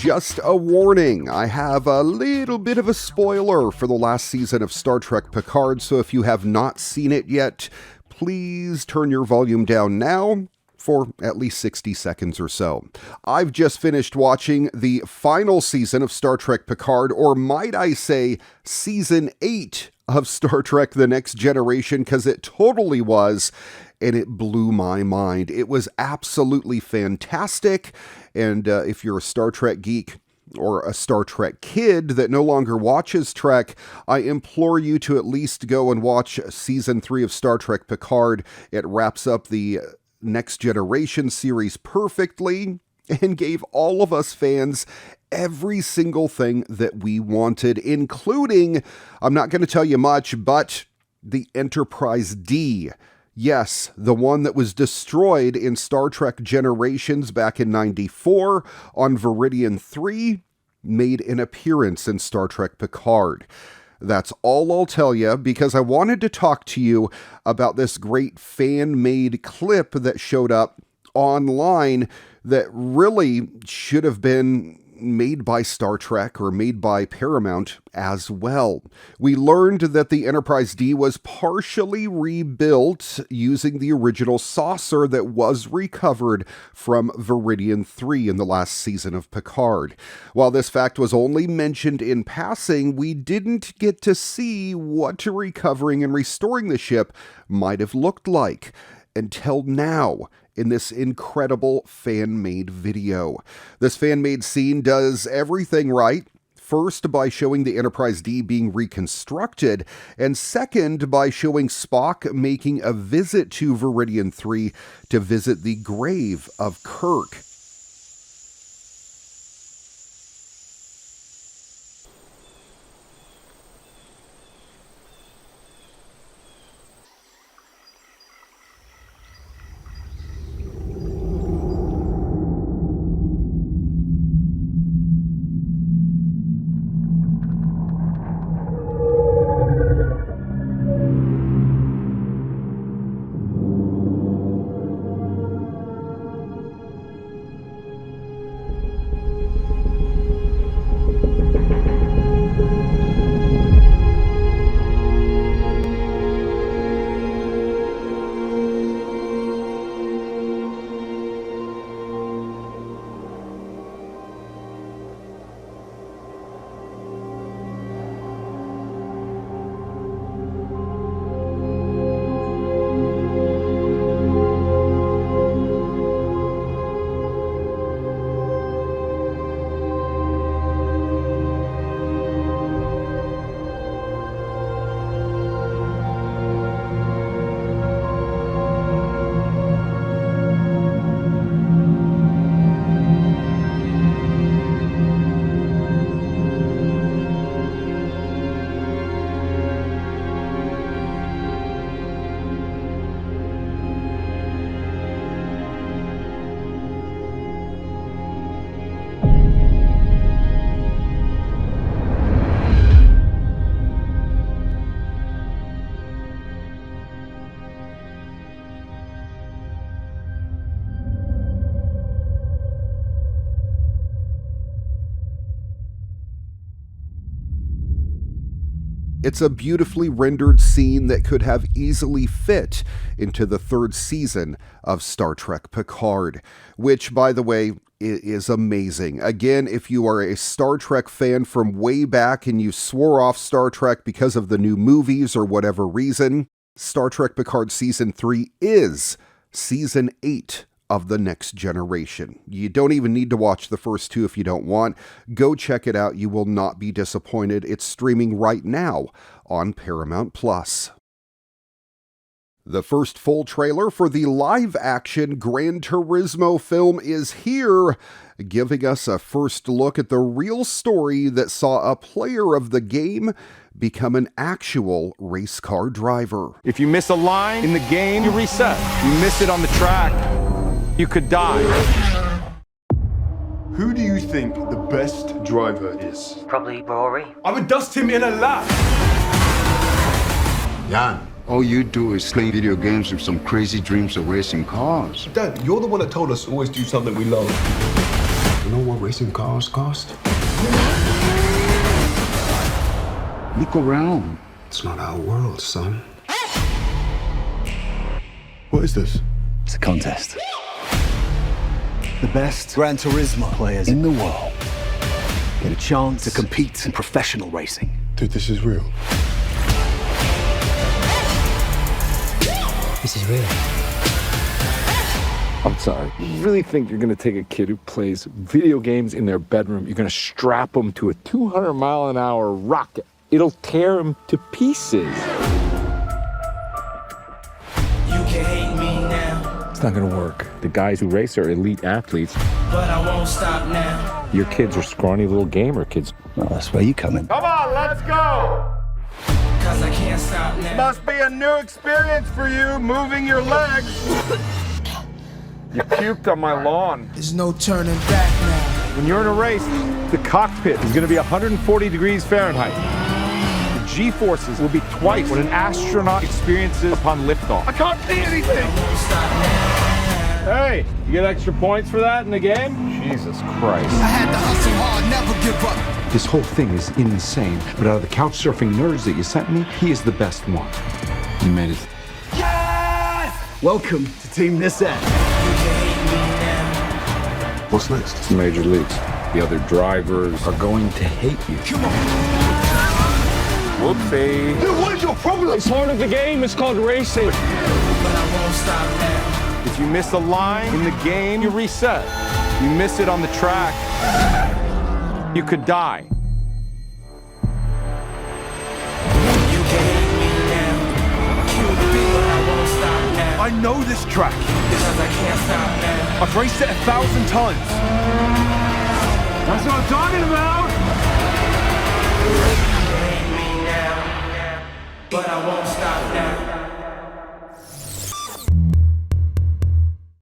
Just a warning, I have a little bit of a spoiler for the last season of Star Trek Picard, so if you have not seen it yet, please turn your volume down now for at least 60 seconds or so. I've just finished watching the final season of Star Trek Picard, or might I say, Season 8 of Star Trek The Next Generation, because it totally was, and it blew my mind. It was absolutely fantastic, and if you're a Star Trek geek or a Star Trek kid that no longer watches Trek, I implore you to at least go and watch Season 3 of Star Trek Picard. It wraps up the Next Generation series perfectly and gave all of us fans every single thing that we wanted, including, I'm not going to tell you much, but the Enterprise D. Yes, the one that was destroyed in Star Trek Generations back in '94 on Veridian 3 made an appearance in Star Trek Picard. That's all I'll tell you, because I wanted to talk to you about this great fan-made clip that showed up online that really should have been made by Star Trek or made by Paramount as well. We learned that the Enterprise D was partially rebuilt using the original saucer that was recovered from Veridian 3 in the last season of Picard. While this fact was only mentioned in passing, we didn't get to see what recovering and restoring the ship might have looked like until now, in this incredible fan-made video. This fan-made scene does everything right. First, by showing the Enterprise D being reconstructed, and second, by showing Spock making a visit to Veridian 3 to visit the grave of Kirk. It's a beautifully rendered scene that could have easily fit into the third season of Star Trek Picard, which, by the way, is amazing. Again, if you are a Star Trek fan from way back and you swore off Star Trek because of the new movies or whatever reason, Star Trek Picard Season 3 is Season 8 of The Next Generation. You don't even need to watch the first two if you don't want. Go check it out. You will not be disappointed. It's streaming right now on Paramount+. The first full trailer for the live-action Gran Turismo film is here, giving us a first look at the real story that saw a player of the game become an actual race car driver. If you miss a line in the game, you reset. You miss it on the track, you could die. Who do you think the best driver is? Probably Rory. I would dust him in a lap. Jan, all you do is play video games with some crazy dreams of racing cars. Dad, you're the one that told us to always do something we love. You know what racing cars cost? Look around. It's not our world, son. What is this? It's a contest. The best Gran Turismo players in the world get a chance to compete in professional racing. Dude, this is real. This is real. I'm sorry. You really think you're going to take a kid who plays video games in their bedroom, you're going to strap him to a 200-mile-an-hour rocket? It'll tear him to pieces. You can hate me now, It's not going to work. The guys who race are elite athletes. but I won't stop now. Your kids are scrawny little gamer kids. Well, that's where you come in. Come on, let's go! Cause I can't stop now. Must be a new experience for you, moving your legs. You puked on my lawn. There's no turning back now. When you're in a race, the cockpit is going to be 140 degrees Fahrenheit. The G-forces will be twice what an astronaut experiences upon liftoff. I can't see anything! Won't stop now. Hey, you get extra points for that in the game? Jesus Christ. I had to hustle hard, never give up. This whole thing is insane, but out of the couch surfing nerds that you sent me, he is the best one. You made it. Welcome to Team This End. You can hate me now. What's next? It's major leagues. The other drivers Are going to hate you. Whoopsie. What is your problem? It's part of the game. It's called racing. But I won't stop now. If you miss a line in the game, you reset. You miss it on the track, you could die. You can hate me now. But I won't stop now. I know this track. Because I can't stop now. I've raced it 1,000 times. That's what I'm talking about. You can hate me now. But I won't stop now.